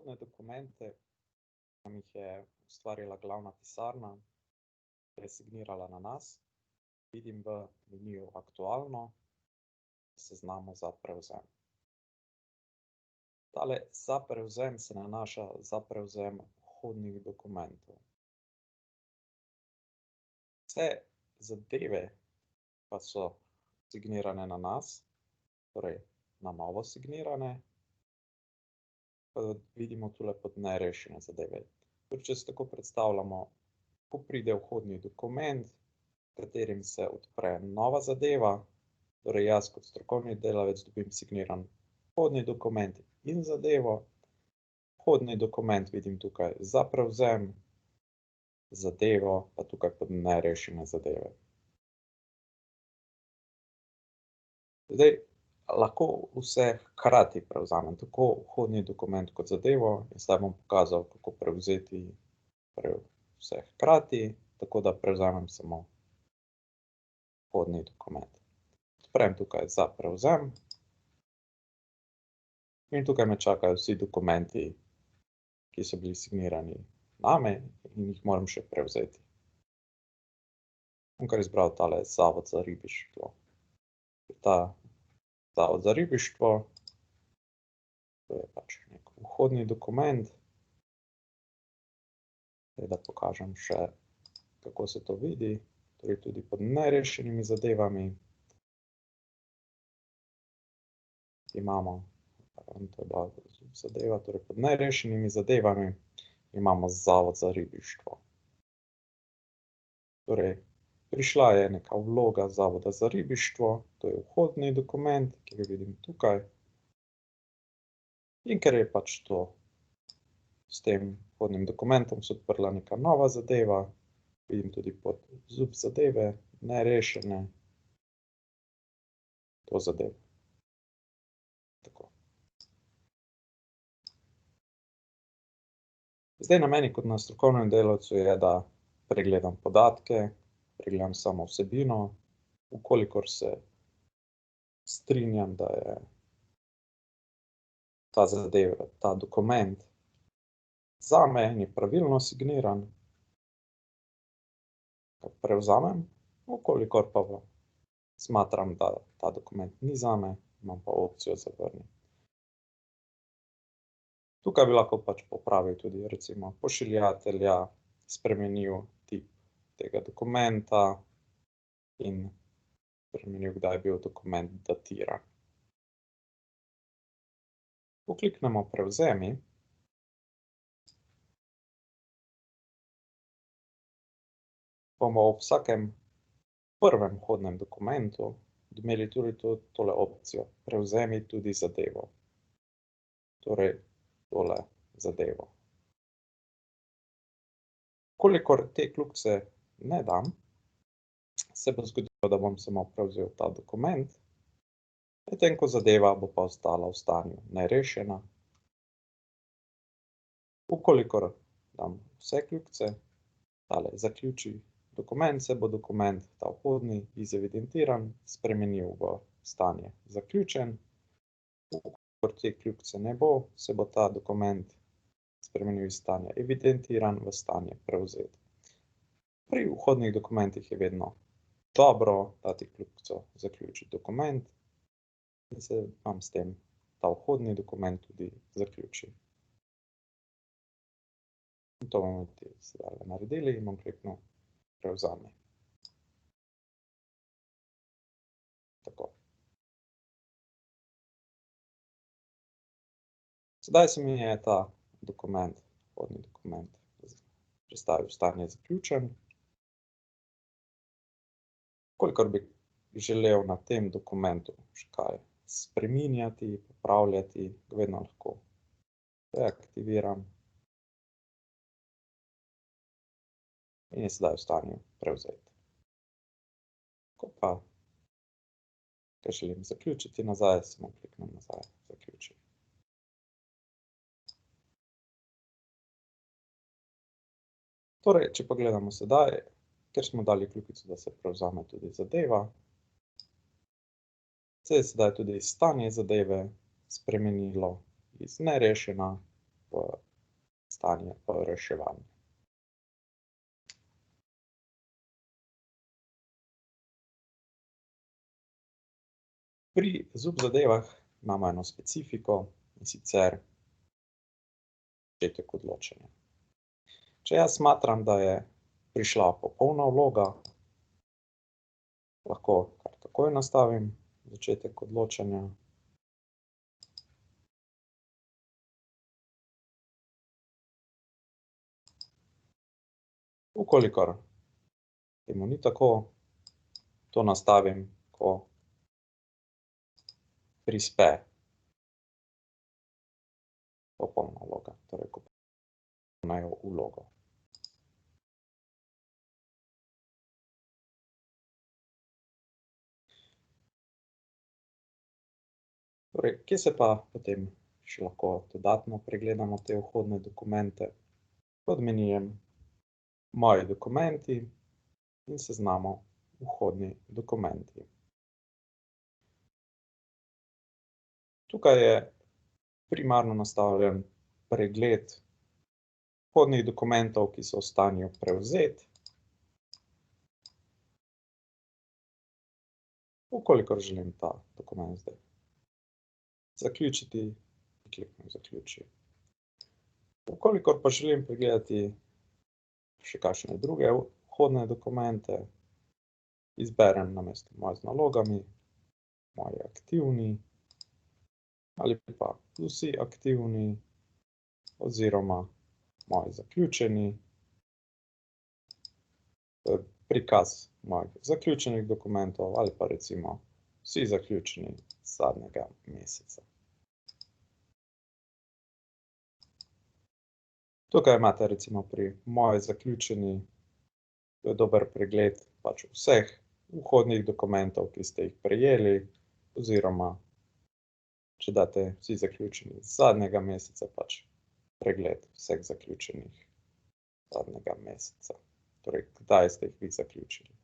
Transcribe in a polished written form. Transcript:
Vhodne dokumente nam jih je ustvarila glavna pisarna, resignirala na nas. Vidim v meniju aktualno, seznamu za prevzem. Tale za prevzem se nanaša za prevzem vhodnih dokumentov. Vse zadeve pa so signirane na nas, torej na novo signirane. Vidimo tule pod nerešene zadeve. Torej, če se tako predstavljamo, ko pride vhodni dokument, v katerim se odpre nova zadeva, torej jaz kot strokovni delavec dobim signiran vhodni dokument in zadevo. Vhodni dokument vidim tukaj za prevzem, zadevo pa tukaj pod nerešene zadeve. Zdaj, lahko vse hkrati prevzamem, tako vhodni dokument kot zadevo, in zdaj bom pokazal, kako prevzeti vse hkrati, tako da prevzamem samo vhodni dokument. Odprem tukaj za prevzem in tukaj me čakajo vsi dokumenti, ki so bili signirani name in jih moram še prevzeti. Bom kar izbral tale Zavod za ribištvo. Ta Zavod za ribištvo, to je pač nek vhodni dokument. Zdaj, da pokažem še, kako se to vidi, torej tudi pod nerešenimi zadevami. Imamo, to je bila zadeva, torej pod nerešenimi zadevami imamo Zavod za ribištvo. Torej, prišla je neka vloga Zavoda za ribištvo, to je vhodni dokument, ki ga vidim tukaj. In ker je pač to s tem vhodnim dokumentom se odprla neka nova zadeva, vidim tudi pod ZUP zadeve, nerešene, to zadevo. Tako. Zdaj na meni kot na strokovnem delavcu je, da pregledam podatke, pregledam samo vsebino, vkolikor se strinjam, da je ta zadeva, ta dokument zame in je pravilno signiran, ga prevzamem, vkolikor pa smatram, da ta dokument ni zame, imam pa opcijo zavrniti. Tukaj bi lahko pač popravil tudi recimo pošiljatelja, spremenil tip tega dokumenta in spremenil, kdaj je bil dokument datiran. Ko kliknemo prevzemi, bomo ob vsakem prvem vhodnem dokumentu imeli tudi tole opcijo, prevzemi tudi zadevo. Torej, tole zadevo. Kolikor te kljukice ne dam, se bo zgodilo, da bom samo prevzel ta dokument, medtem ko zadeva bo pa ostala v stanju nerešena. Vkolikor dam vse kljukice, tale zaključi dokument, se bo dokument, ta vhodni, evidentiran, spremenil v stanje zaključen. Vkolikor te kljukice ne bo, se bo ta dokument spremenil iz stanja evidentiran v stanje prevzet. Pri vhodnih dokumentih je vedno dobro dati kljukico zaključiti dokument in se vam s tem ta vhodni dokument tudi zaključi. In to bomo sedaj naredili in bom kliknil prevzemi. Tako. Sedaj se mi je ta dokument, vhodni dokument, prestavil v stanje zaključen. Kolikor bi želel na tem dokumentu še kaj spreminjati, popravljati, ga vedno lahko deaktiviram. In je sedaj v stanju prevzeti. Ko pa ga želim zaključiti nazaj, samo kliknem nazaj, zaključiti. Torej, če pogledamo sedaj, ker smo dali kljukico, da se prevzame tudi zadeva, se je sedaj tudi stanje zadeve spremenilo iz nerešena v stanje reševanja. Pri ZUP zadevah imamo eno specifiko, in sicer začetek odločanja. Če jaz smatram, da je prišla popolna vloga, lahko kar takoj nastavim začetek odločanja. Ukolikor temu ni tako, to nastavim, ko prispe popolna vloga, torej ko imajo vlogo. Torej, kje se pa potem še lahko dodatno pregledamo te vhodne dokumente? Pod menijem Moji dokumenti in seznamu Vhodni dokumenti. Tukaj je primarno nastavljen pregled vhodnih dokumentov, ki so v stanju prevzeti. Ukolikor želim ta dokument zdaj zaključiti, kliknem zaključi. Ukolikor pa želim pregledati še kakšne druge vhodne dokumente, izberem namesto Moje z nalogami, Moji aktivni ali pa Vsi aktivni oziroma Moji zaključeni. To je prikaz mojih zaključenih dokumentov ali pa recimo Vsi zaključeni zadnjega meseca. Tukaj imate recimo pri Moji zaključeni, to je dober pregled pač vseh vhodnih dokumentov, ki ste jih prejeli, oziroma če date Vsi zaključeni zadnjega meseca, pač pregled vseh zaključenih zadnjega meseca. Torej, kdaj ste jih vi zaključili.